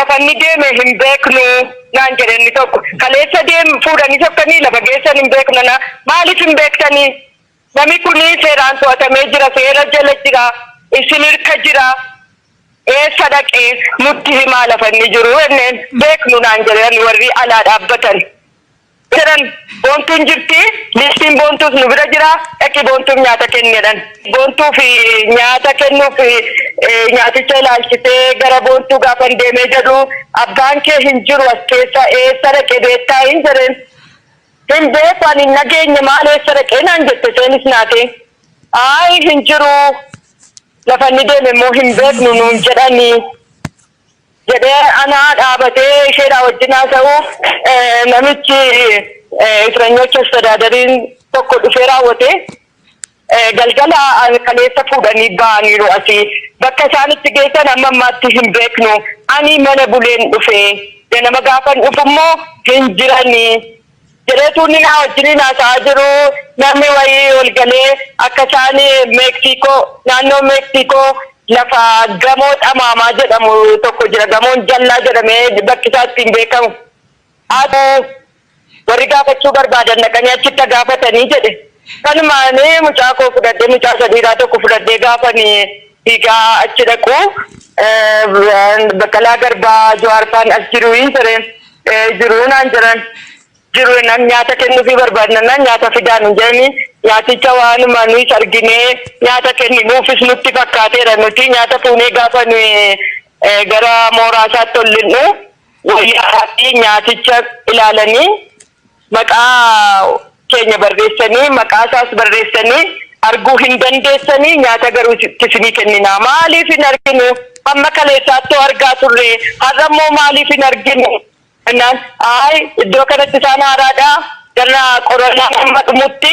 lafanni deeme hin beeknu naan jedhani tokko kaleessa deem fuudhanii sokkanii lafa geessan hin beeknu na maaliif hin beektanii namni kuni seeraan to'atamee jira seera jala jira isin hirka jira eessa dhaqee nutti himaa lafanni jiru enneen beeknu naan jedhani warri alaa dhaabbatan jiran boontuun jirti listiin boontuus nu bira jira dhaqi boontuuf nyaata kennedhan boontuuf nyaata kennuuf nyaaticha ilaalchitee gara boontuu gaafan deemee jedhu abbaan kee hin jiru as keessa eessa dhaqee beektaa hin jedhan hin beekan hin nageenye maal eessa dhaqee naan jette seenis naate ay hin jiru lafanni deeme immoo hin beeknu nuun jedhanii jedhee anaa dhaabatee isheedhaa wajjin haasa'u namichi Israa'elocha sadaadariin tokko dhufee raawwate galgala kaleessa fuudhanii ba'aniiru asii bakka isaanitti geessan amma ammaatti hin beeknu ani mana buleen dhufee ganama gaafan dhufummoo hin jiranii jedheetu inni naa wajjin haasa'aa jiru namni wayii ol galee akka isaan Meeksikoo naannoo Meeksikoo lafa gamoo xamaamaa jedhamu tokko jira gamoon jallaa jedhamee bakki isaatti hin beekamu warri gaafachuu barbaadan dhaqanii achitti gaafatanii jedhe kanumaanii mucaa koo fudhadhee mucaa sadiidhaa tokko fudhadhee gaafanii dhiigaa achi dhaqu Baqqalaa Garbaa Jawaarfaan as jiru hin jireen jiru naan jiran jiru nan nyaata kennuufii barbaadnaan nyaata fidaan hin jedhanii nyaaticha waanuma nuyi arginee nyaata kenninuufis nutti fakkaateera nuti nyaata fuunee gaafa nuyi gara mooraasaatti ol linnu wayyaa nyaaticha ilaalanii maqaa keenya barreessanii maqaa isaas barreessanii arguu hin dandeessanii nyaata garuu isinii kennina maaliif hin arginu amma kaleessaatti argaa turre har'ammoo maaliif hin arginu naan ay iddoo kanatti isaan haaraadha gara qoranaa amma dhumutti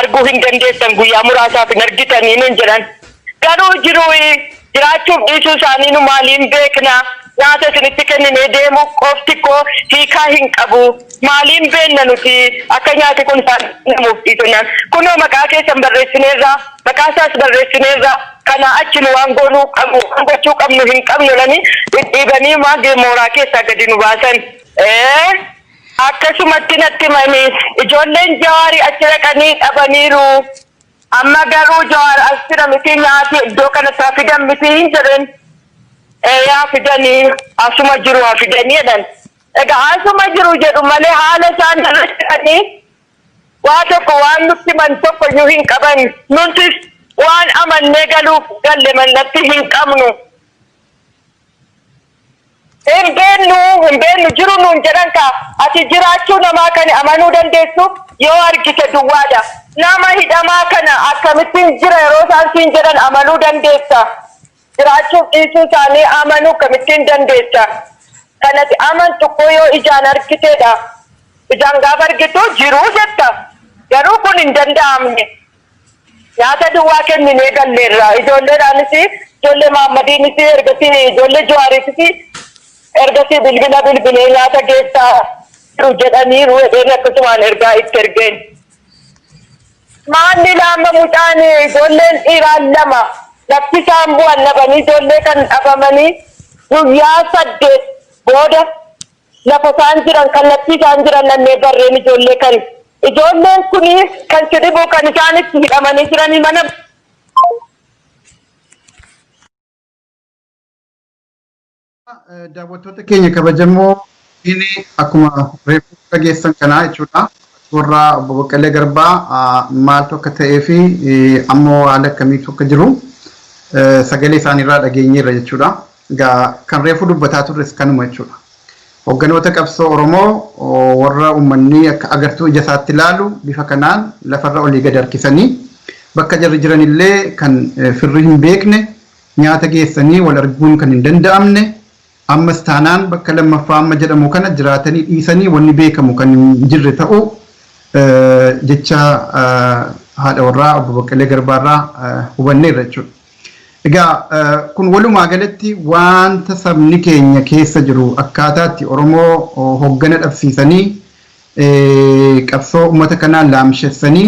arguu hin dandeessan guyyaa muraasaaf hin argitanii nun jedhan garuu jiraachuuf dhiisuu isaanii nu maaliin beekna nyaata isinitti kenninee deemu qofti koo hiikaa hin qabu maaliin beenna nuti akka nyaati kun isaan namuuf dhiitonaan kunoo maqaa keessan barreessineerra maqaa isaas barreessineerra kana achi nu waan goonuu qabu waan gochuu qabnu hin qabnu nani dhidhiibanii maagee mooraa keessaa gadi nu baasan akkasumatti natti himanii ijoolleen Jawaarii achi dhaqanii dhabaniiru amma garuu Jawar as jira miti nyaati iddoo kanatti fidan miti hin jedhan yaa fidanii asuma jiru haa fidanii jedhan egaa asuma jiru jedhu malee haala isaan darashanii waa tokko waan nutti himan tokko iyyuu hin qaban nutis waan amannee galuuf galle mannatti hin qabnu hin beennu jiru nuun jedhan ka ati jiraachuu namaa kan amanuu dandeessu yoo argite duwwaadha nama hidhamaa kana akkamittiin jira yeroo isaan siin jedhan amanuu dandeessa jiraachuuf dhiisuu isaanii amanuu akkamittiin dandeessa kanatti amantu koo yoo ijaan argiteedha ijaan gaafa argitu jiruu jetta garuu kun hin danda'amne nyaata duwwaa kenninee galleerra ijoolleedhaanis ijoollee Mohammediinis ergasii ijoollee Jawaariitis ergasii bilbilee nyaata geessaa jiru jedhaniiru jedheen akkasumaan ergaa itti ergeen maanni laama mucaan ijoolleen dhiiraan lama lafti isaan bu'an dhabanii ijoollee kan dhabamanii guyyaa 8 booda lafa isaan jiran kan lafti isaan jiran nannee barreen ijoollee kan ijoolleen kuni kan sidhibu kan isaanitti hidhamanii jiranii mana daawwattoota keenya kabajamoo inni akkuma reefu dhageessan kanaa jechuudha warra obbo Baqqalee Garbaa maaltu akka ta'ee fi ammoo haala akkamiitu akka jiru sagalee isaaniirraa dhageenyeerra jechuudha. Egaa kan reefu dubbataa turres kanuma jechuudha. Hogganoota qabsoo Oromoo warra uummanni akka agartuu ija isaatti ilaalu bifa kanaan lafarra olii gad harkisanii bakka jarri jiranillee kan firri hin beekne nyaata geessanii wal arguun kan hin danda'amne ammas taanaan bakka lammaffaa amma jedhamu kana jiraatanii dhiisanii wanni beekamu kan hin jirre ta'u jecha haadha warraa obbo Baqqalee Garbaarraa hubanneerra jechuudha. Egaa kun walumaa galatti wanta sabni keenya keessa jiru akkaataatti Oromoo hoggana dhabsiisanii qabsoo uummata kanaan laamshessanii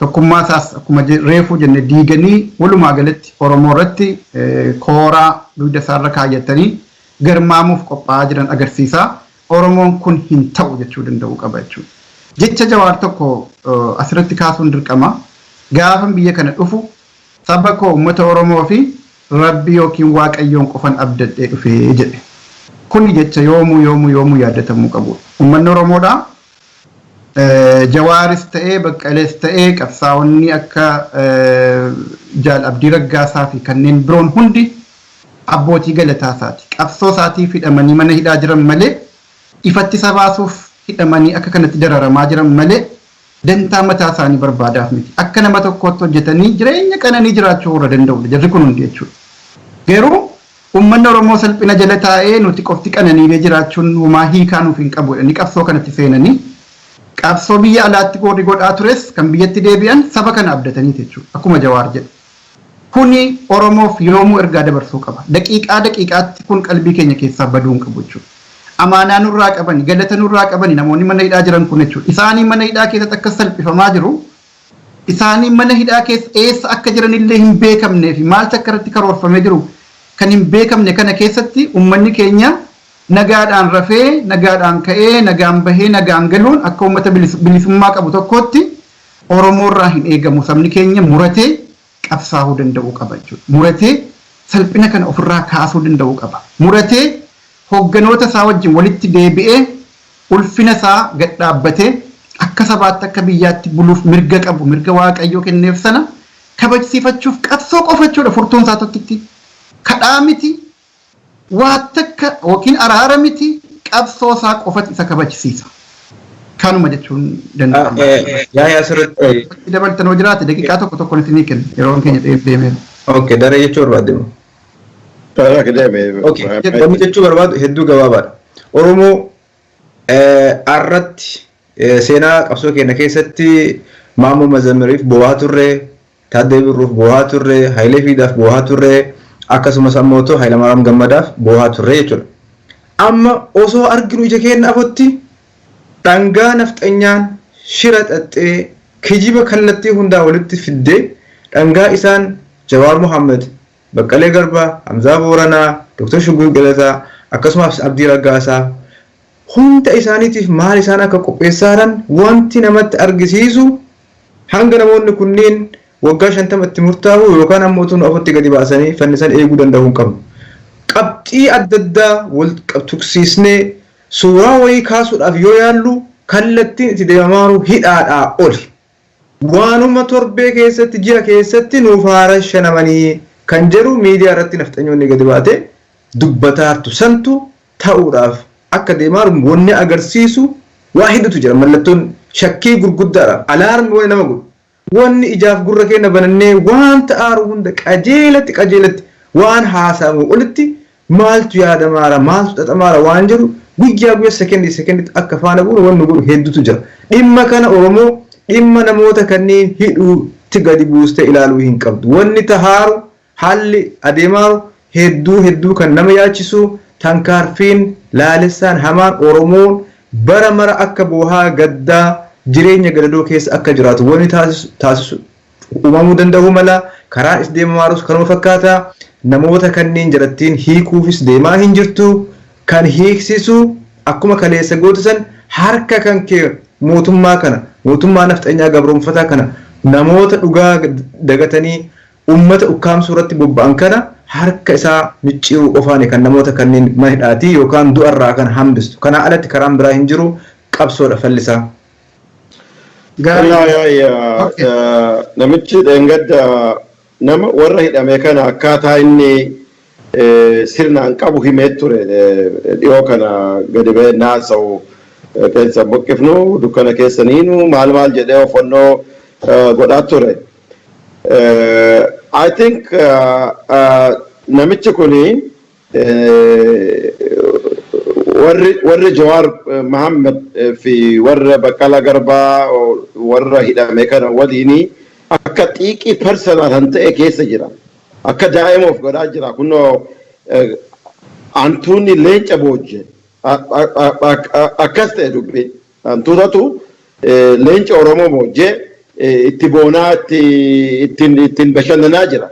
tokkummaa isaas akkuma reefuu jenne diiganii walumaa galatti Oromoo irratti kooraa dugda isaarra kaayyatanii garmaamuuf qophaa'aa jiran agarsiisa. Oromoon kun hin ta'u jechuu danda'u qaba jechuudha. Jecha Jawar tokko asirratti kaasuun dirqama. Gaafa biyya kana dhufu saba koo uummata Oromoo fi Rabbi yookiin Waaqayyoon qofan abdadhee dhufee jedhe. Kun jecha yoomuu yaadatamuu qabu. Uummanni Oromoodhaa Jawaaris ta'ee Baqqalees ta'ee qabsaa'onni akka Jaal Abdii Raggaasaa fi kanneen biroon hundi abbootii galataa isaati. Qabsoo isaatiif hidhamanii mana hidhaa jiran malee ifatti sabaasuuf hidhamanii akka kanatti dararamaa jiran malee dantaa mataa isaanii barbaadaaf miti. Akka nama tokkotti hojjetanii jireenya qananii jiraachuu warra danda'udha. Jarri kun hundi jechuudha. Garuu uummanni Oromoo salphina jala taa'ee nuti qofti qananiilee jiraachuun uumaa hiikaa nuuf hin qabu. Inni qabsoo kanatti seenanii qabsoo biyya alaatti godhaa tures kan biyyatti deebi'an saba kana abdatanii jechuudha. Akkuma Jawaar jedhu. Kuni Oromoof yoomuu ergaa dabarsuu qaba. Daqiiqaatti kun qalbii keenya keessaa baduu hin qabu jechuudha. Amaanaa nurraa qabani, galata nurraa qabani namoonni mana hidhaa jiran kun jechuudha. Isaanii mana hidhaa keessatti akka salphifamaa jiru. Isaanii mana hidhaa keessa eessa akka jiranillee hin beekamnee fi maaltu akka irratti karoorfamee jiru kan hin beekamne kana keessatti uummanni keenya nagaadhaan rafee, nagaadhaan ka'ee, nagaan bahee, nagaan galuun akka uummata bilisummaa qabu tokkotti Oromoorraa hin eegamu. Sabni keenya muratee qabsaa'uu danda'uu qaba jechuudha. Muratee salphina kana ofirraa kaasuu danda'uu qaba. Muratee hogganoota isaa wajjin walitti deebi'ee ulfina isaa gad dhaabbatee akka sabaatti akka biyyaatti buluuf mirga qabu, mirga Waaqayyoo kenneef sana kabajsiifachuuf qabsoo qofa jechuudha. Furtuun isaa tokkitti kadhaa miti, waa takka yookiin araara miti, qabsoo isaa qofatti isa kabajsiisa. Kanuma jechuun danda'ama. Yaa asirratti dabaltan hoo jiraate daqiiqaa tokko ni kenna yeroon keenya deemeera. Okay, daree jechuu barbaadde. Wanni jechuu barbaadu hedduu gabaabaadha. Oromoo irratti seenaa qabsoo keenya keessatti Maammoo Mazammiriif bo'aa turre, Taaddee Birruuf bo'aa turre, Hayilee Fiidaaf bo'aa turre, akkasumas ammoo Hayilamaariyaam Gammadaaf bo'aa turre jechuudha. Amma osoo arginu ija keenya afotti dhangaa nafxanyaan shira xaxxee kijiba kallattii hundaa walitti fiddee dhangaa isaan Jawar Mohammed, Baqqalee Garbaa, Hamzaa Booranaa, Dr. Shuguu Galataa, akkasumas Abdii Raggaasaa hunda isaaniitiif maal isaan akka qopheessaaran wanti namatti argisiisu hanga namoonni kunniin waggaa 50tti murtaa'u yookaan ammoo tun ofitti gadi baasanii fannisan eeguu danda'u hin qabnu. Qabxii adda addaa wal tuqsiisnee suuraa wayii kaasuudhaaf yoo yaallu kallattiin itti deemamaa hidhaadhaa oli. Waanuma torbee keessatti ji'a keessatti nuuf haara shanamanii kan jedhu miidiyaa irratti nafxanyoonni gadi baate dubbataartu santu ta'uudhaaf akka deemaa wanni agarsiisu waa hedduutu jira. Mallattoon shakkii gurguddaadha. Alaarmi wani nama godhu. Wanni ijaaf gurra keenya banannee wanta aaru hunda qajeelatti waan haasamu olitti maaltu yaadamaara maaltu xaxamaara waan jedhu guyyaa sekendi akka faana bu'u wanni godhu hedduutu jira. Dhimma kana Oromoo dhimma namoota kanneen hidhuutti gadi buustee ilaaluu hin qabdu. Wanni tahaaru haalli adeemaaru hedduu kan nama yaachisu tankaarfiin laalessaan hamaan Oromoon bara mara akka boohaa gaddaa jireenya gadadoo keessa akka jiraatu wanni taasisu uumamuu danda'u mala karaan is deemamaarus kanuma fakkaata. Namoota kanneen jalattiin hiikuufis deemaa hin jirtu kan hiiksisu akkuma kaleessa gootisan harka kan kee mootummaa nafxanyaa gabroonfataa kana namoota dhugaa dagatanii ummata ukkaamsuu irratti bobba'an kana harka isaa micciiruu qofaani kan namoota kanneen mana hidhaatii yookaan du'arraa kan hambistu. Kana alatti karaan biraa hin jiru qabsoodha fallisaa. Namichi dheengadda nama warra hidhame kana akkaataa inni sirnaan qabu himee ture dhiyoo kana gadi ba'ee naasa'u keessa buqqifnu dukkana keessaniinu maal jedhee ofannoo godhaa ture. I think namichi kuni warri Jawar Mohammed fi warra Baqqalaa Garbaa warra hidhame kana waliini akka xiiqii personal han ta'e keessa jira. Akka daa'imoof godhaa jira. Kunoo antuunni leenca boojje akkas ta'e dubbi. Antuutatu leenca Oromoo boojjee itti boonaa ittiin bashannanaa jira.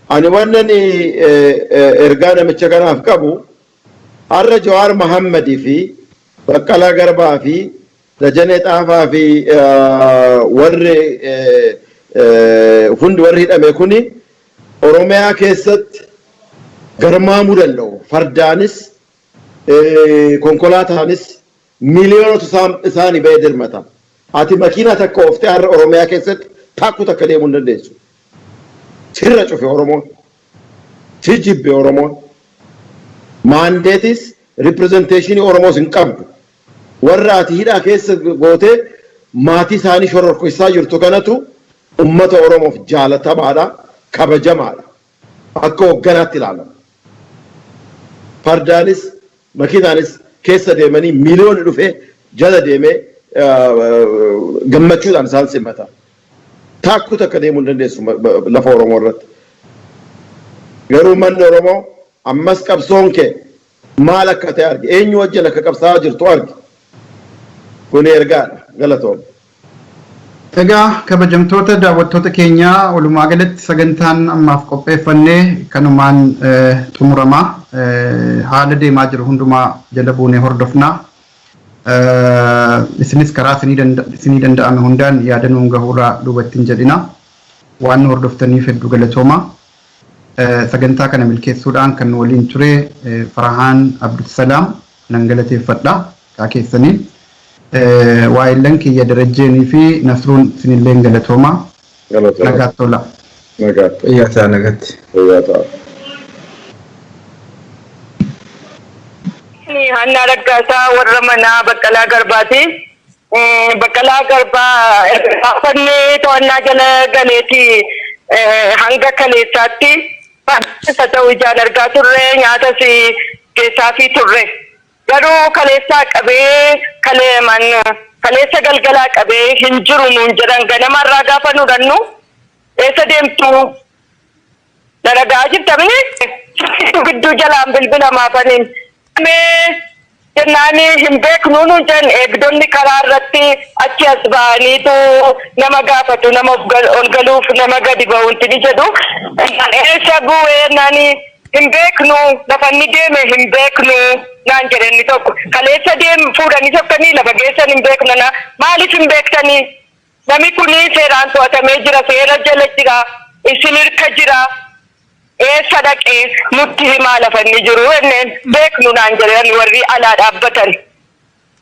Ani wannan ergaa namicha kanaaf qabu har'a Jawar Mohammed fi Baqqalaa Garbaa fi Dajanee Xaafaa fi warri hundi warri hidhame kuni Oromiyaa keessatti garmaamuu danda'u. Fardaanis konkolaataanis miliyoonota isaanii ba'ee dirmata. Ati makiinaa takka ooftee har'a Oromiyaa keessatti takku takka deemuu hin dandeessu. Sirra cufe Oromoon. Si jibbe Oromoon. Maandeetis ripirezenteeshinii Oromoos hin qabdu. Warra ati hidhaa keessa gootee maatii isaanii shororkeessaa jirtu kanatu ummata Oromoof jaalatamaadha, kabajamaadha. Akka hoogganaatti ilaalama. Fardaanis makiinaanis keessa deemanii miliyoonni dhufee jala deemee gammachuudhaan isaan simata. Takku takka deemuu hin dandeessu lafa Oromoo irratti. Garuu manni Oromoo ammas qabsoon kee maal akka ta'e argi. Eenyu wajjin akka qabsaa'aa jirtu argi. Kun ergaadha. Galatoom. Egaa kabajamtoota daawwattoota keenyaa walumaa galatti sagantaan ammaaf qopheeffannee kanumaan xumurama. Haala deemaa jiru hundumaa jala buunee hordofna. Isinis karaa isinii danda'ame hundaan yaada nuun gahuurraa duubatti hin jedhina. Waan nu hordoftaniif hedduu galatooma. Sagantaa kana milkeessuudhaan kan waliin ture Farahaan Abdulsalaam nan galateeffadha. Kaa keessanii. Waa'illan kiyya darajjeenii fi Nasruun isinillee galatooma. Nagaatti tola. Nagaatti. Iyyataa nagaatti. Iyyataa. Hanna raggaasaa warra manaa Baqqalaa Garbaati. Baqqalaa Garbaa gaafannee to'annaa jala galeeti hanga kaleessaatti isa ta'u ijaan argaa turre nyaatas keessaa fi turre. Garuu kaleessaa qabee kaleessa galgalaa qabee hin jiru nuun jedhan ganamarraa gaafa nu dhannu eessa deemtu dalagaa jirtamni gidduu jalaan bilbila maafaniin jennaan hin beeknu nuun jedhan eegdonni karaa irratti achi as ba'aniitu nama gaafatu nama ol galuuf nama gadi ba'uunti ni jedhu eessa bu'ee naani hin beeknu lafanni deeme hin beeknu naan jedhanni tokko kaleessa fuudhanii sokkanii lafa geessan hin beeknu maaliif hin beektanii namni kuni seeraan to'atamee jira seera jala jira isin hirka jira eessa dhaqee nutti himaa lafanni jiru enneen beeknu naan jedhan warri alaa dhaabbatan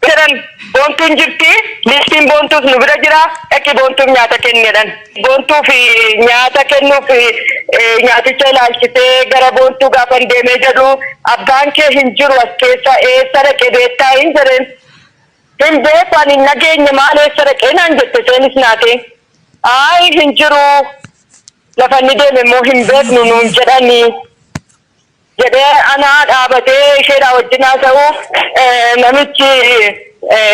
jedhan boontuun jirti listiin boontuus nu bira jira dhaqi boontuuf nyaata kennedhan boontuuf nyaata kennuuf nyaaticha ilaalchisee gara boontuu gaafan deemee jedhu abbaan kee hin jiru as keessa eessa dhaqe beektaa hin jedheen hin beeku ani nageenya maal eessa dhaqee naan jette seenis naate ay hin jiru lafanni deeme immoo hin beeknu nuun jedhanii jedhee anaa dhaabatee isheedhaa wajjin haasa'u namichi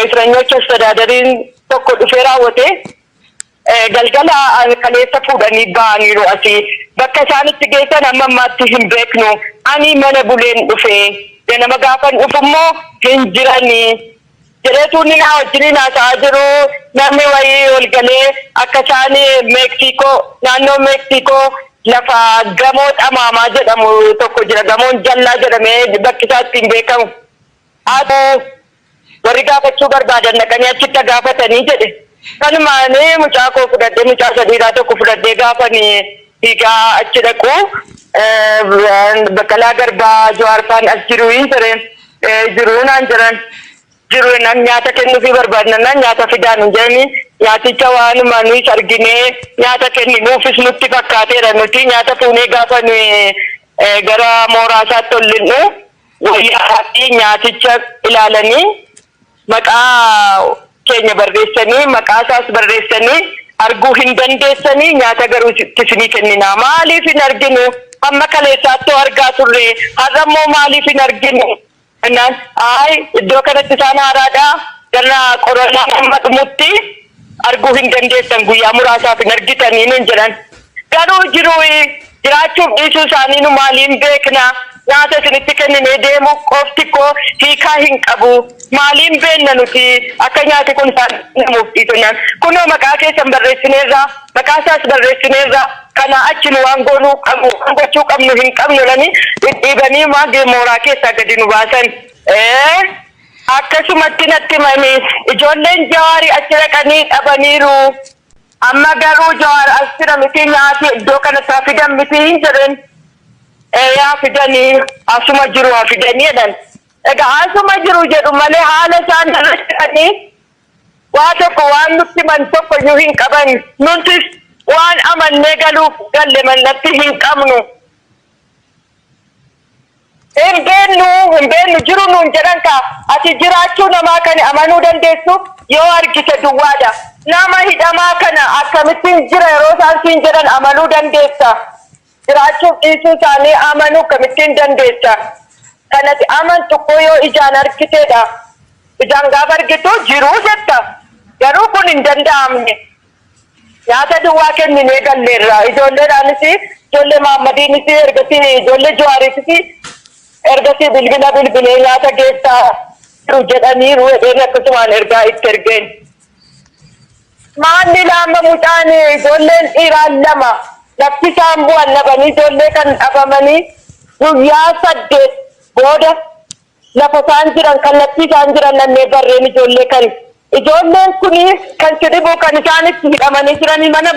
Israa'elocha astadaadariin tokko dhufee raawwate galgala kaleessa fuudhanii ba'aniiru asii bakka isaanitti geessan amma ammaatti hin beeknu ani mana buleen dhufee nama gaafan dhufummoo hin jiranii jedheetu inni naa wajjin haasa'aa jiru namni wayii ol galee akka isaan Meeksikoo naannoo Meeksikoo lafa gamoo dhamaamaa jedhamu tokko jira gamoon jallaa jedhamee bakki isaa ittiin beekamu warri gaafachuu barbaadan dhaqanii achitti gaafatanii jedhe kanumaanii mucaa koo fudhadhee mucaa sadiidhaa tokko fudhadhee gaafanii fiigaa achi dhaqu Baqqalaa Garbaa Jawaarfaan as jiru hin jireen jiru naan jiran jiru nan nyaata kennuufii barbaadnan nyaata fidaan hin jedhanii nyaaticha waanuma nuyi arginee nyaata kenninuufis nutti fakkaateera nuti nyaata fuunee gaafa nuyi gara mooraa isaatti ol linnu wayyaa fi nyaaticha ilaalanii maqaa keenya barreessanii maqaa isaas barreessanii arguu hin dandeessanii nyaata garuu isinii kenninaa maaliif hin arginu amma kaleessaatti argaa turre har'a immoo maaliif hin arginu naan ay iddoo kanatti isaan haaraadhaa gara qorannaan amma dhumutti arguu hin dandeessan guyyaa muraasaaf hin argitanii nun jedhan garuu jiraachuuf dhiisuu isaanii nu maaliin beekna nyaata isinitti kenninee deemu qofti koo hiikaa hin qabu maaliin beenna nuti akka nyaati kun isaan namuuf dhiisonaan kunoo maqaa keessan barreessineerra maqaa isaas barreessineerra kana achi nu waan goonuu qabnu gochuu qabnu hin qabnu lani dhibanii maagee mooraa keessaa gadi nu baasan. Akkasumatti natti mami ijoolleen Jawaari achi dhaqanii dhabaniiru. Amma garuu Jawar as jira miti nyaati iddoo kana isaa fidan miti hin jedhan. Yaa fidanii asuma jiru haa fidanii jedhan. Egaa asuma jiru jedhu malee haala isaan irratti waa tokko waan nutti man tokko iyyuu hin qaban. Nutis waan amannee galuuf galle mallatti hin qabnu. Hin beennu jiru nuun jedhan ka ati jiraachuu namaa kan amanuu dandeessu yoo argite duwwaadha. Nama hidhamaa kana akkamittiin jira yeroo isaan siin jedhan amanuu dandeessa. Jiraachuuf dhiisuu isaanii amanuu akkamittiin dandeessa. Kanatti amantu yoo ijaan argiteedha. Ijaan gaafa argitu jiruu jetta. Garuu kun hin danda'amne. Nyaata duwwaa kenninee galleerra. Ijoolleedhaanis ijoollee Mohammediinis ergasii ijoollee Jawaariitis ergasii bilbilee nyaata geessaa jiru jedhaniiru jedheen akkasumaan ergaa itti ergeen. Maanni lama mucaan ijoolleen dhiiraan lama lafti isaan bu'an dhabanii ijoollee kan dhabamanii guyyaa 8 booda lafa isaan jiran kan lafti isaan jiran nannee barreen ijoollee kan ijoolleen kuni kan sirribu kan isaanitti hidhamanii jiranii mana.